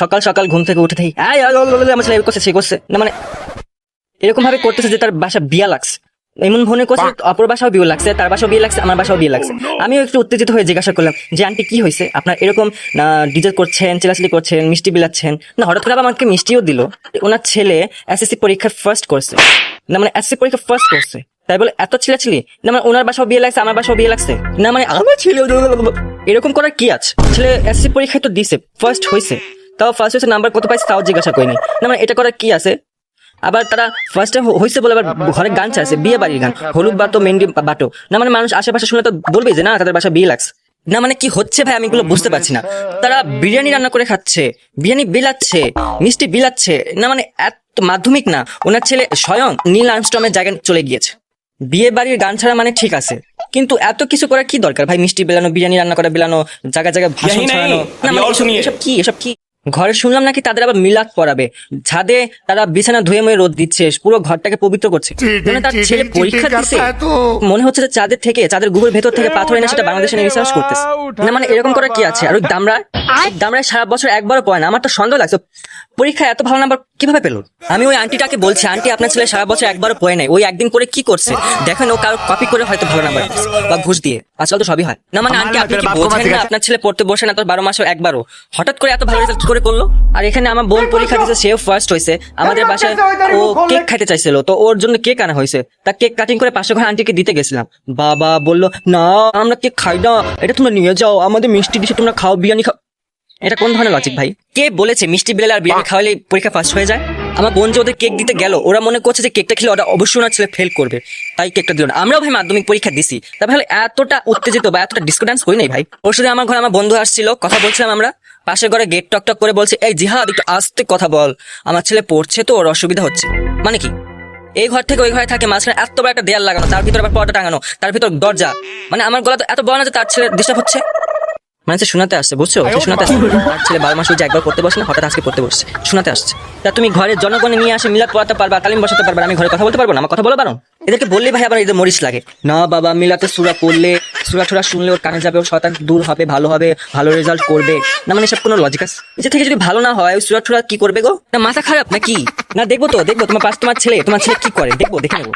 সকাল সকাল ঘুম থেকে উঠে থাকি আমার ছেলে করছে সে করছে না, মানে এরকম ভাবে করতেছে যে তার বাসা বিয়া লাগছে, এমন মনে করছে অপর বাসাও বিয়ে লাগছে, তার বাসাও বিয়ে লাগছে, আমার বাসাও বিয়ে লাগছে। আমিও একটু উত্তেজিত হয়ে জিজ্ঞাসা করলাম যে আন্টি কি হয়েছে আপনার, এরকম ডিজে করছেন, চিলাচিলি করছেন, মিষ্টি বিলাচ্ছেন না? হঠাৎ করে আমাকে মিষ্টিও দিল। ওনার ছেলে এসএসসি পরীক্ষার ফার্স্ট করছে, না মানে এসএসসি পরীক্ষা ফার্স্ট করছে, তাই বলে এত চিলাচিলি না? মানে ওনার বাসাও বিয়ে লাগছে, আমার বাসাও বিয়ে লাগছে না? মানে আমার ছেলে এরকম করার কি আছে? ছেলে এসএসসি পরীক্ষায় তো দিছে, ফার্স্ট হয়েছে, তাও ফার্স্ট হয়েছে, নাম্বার কত পাইছে তাও জিজ্ঞাসা করিনি। না মানে এটা করার কি আছে? আবার তারা ফার্স্টে হয়েছে বলে আবার ঘরে গান চাইছে, বিয়ে বাড়ির গান, হলুদ বাটো মেহেন্দি বাটো না? মানে মানুষ আশেপাশে শুনে তো বলবেই যে না তাদের বাসা বিয়ে লাগছে না? মানে কি হচ্ছে ভাই, আমি এগুলো বুঝতে পারছি না। তারা বিরিয়ানি রান্না করে খাচ্ছে, বিরিয়ানি বিলাচ্ছে, মিষ্টি বিলাচ্ছে না? মানে এত মাধ্যমিক না, ওনার ছেলে স্বয়ং নীল আর্মস্ট্রংয়ের জায়গায় চলে গিয়েছে। বিয়ে বাড়ির গান ছাড়া মানে ঠিক আছে, কিন্তু এত কিছু করার কি দরকার ভাই? মিষ্টি বিলানো, বিরিয়ানি রান্না করে বিলানো, জায়গায় জায়গায় ভাষণ ছড়ানো না? মানে এসব কি? ঘরে শুনলাম নাকি তাদের আবার মিলাদ পড়াবে, ছাদে তারা বিছানা ধুয়ে মুয়ে রোদ দিচ্ছে, পুরো ঘরটাকে পবিত্র করছে। মানে তার ছেলে পরীক্ষা দিচ্ছে, মনে হচ্ছে যে চাঁদের গুহের ভেতর থেকে পাথর এনে সেটা বাংলাদেশে রিসার্চ করতেছে না? মানে এরকম করার কি আছে? আর ওই দামরায় সারা বছর একবারও পড়ে না। আমার তো সন্দেহ লাগছে পরীক্ষায় এত ভালো নাম্বার কিভাবে পেলো। আমি ওই আন্টিটাকে বলছি, আন্টি আপনার ছেলে সারা বছর একবারও পড়ে নাই, ওই একদিন করে কি করছে দেখেন, ও কারো কপি করে হয়তো ভালো নাম্বার বা ঘুষ দিয়ে, আজকাল তো সবই হয় না? মানে আন্টি আপনি কি বোঝেন না আপনার ছেলে পড়তে বসে না তো 12 মাসে একবারও, হঠাৎ করে এত ভালো রেজাল্ট করে করলো? আর এখানে আমার বোন পরীক্ষা দিয়েছে, সেও ফার্স্ট হয়েছে, আমাদের বাসায় ও কেক খাইতে চাইছিল, তো ওর জন্য কেক আনা হয়েছে, তা কেক কাটিং করে পাশে ঘরে আন্টিকে দিতে গেছিলাম, বাবা বললো না আমরা কেক খাই না, এটা তোমরা নিয়ে যাও, আমাদের মিষ্টি দিছে তোমরা খাও, বিরিয়ানি খাও। এটা কোন ধরনের লজিক ভাই? কে বলেছে মিষ্টি বিলালে আর বিরিয়ানি খাওয়ালে পরীক্ষা ফার্স্ট হয়ে যায়? আমার বোন যে ওদের কেক দিতে গেল, ওরা মনে করছে যে কেকটা খেলে ওরা অবশ্যই ওনার ছেলে ফেল করবে, তাই কেকটা দিল না। আমরাও ভাই মাধ্যমিক পরীক্ষা দিছি, তাহলে এতটা উত্তেজিত বা এতটা ডিসকোডান্স করি নাই ভাই। ওর সাথে আমার ঘরে আমার বন্ধু আসছিল, কথা বলছিলাম আমরা, পাশের ঘরে গেট টক টক করে বলছে এই জিহাদ একটু আস্তে কথা বল, আমার ছেলে পড়ছে তো ওর অসুবিধা হচ্ছে। মানে কি? এই ঘর থেকে ওই ঘরে থাকে, মাঝখানে এত বড় একটা দেয়াল লাগানো, তার ভিতরে আবার পর্দা টাঙানো, তার ভিতর দরজা, মানে আমার গলা তো এত বড় না যে তার ছেলে ডিস্টার্ব হচ্ছে। মানে শোনাতে আসছে, বুঝছো? শোনাতে আসছে, তার ছেলে 12 মাস হয়েছে একবার পড়তে বসে না, হঠাৎ আজকে পড়তে বসছে, শোনাতে আসছে। তা তুমি ঘরের জনগণে নিয়ে আসে মিলাদ পড়াতে পারবা, তালিম বসাতে পারবা, আমি ঘরে কথা বলতে পারবো না? আমার কথা বলো পারো? এদেরকে বললে ভাই আবার এদের মরিচ লাগে না। বাবা মিলাতে সূরা পড়লে, সূরা ঠুরা শুনলে ওর কানে যাবে, ওর শয়তান দূর হবে, ভালো রেজাল্ট করবে না? মানে সব কোনো লজিক আছে? এটা থেকে যদি ভালো না হয় ওই সূরা ঠুরা কি করবে গো? না মাথা খারাপ নাকি? না দেখবো তোমার ছেলে কি করে, দেখে নেবো।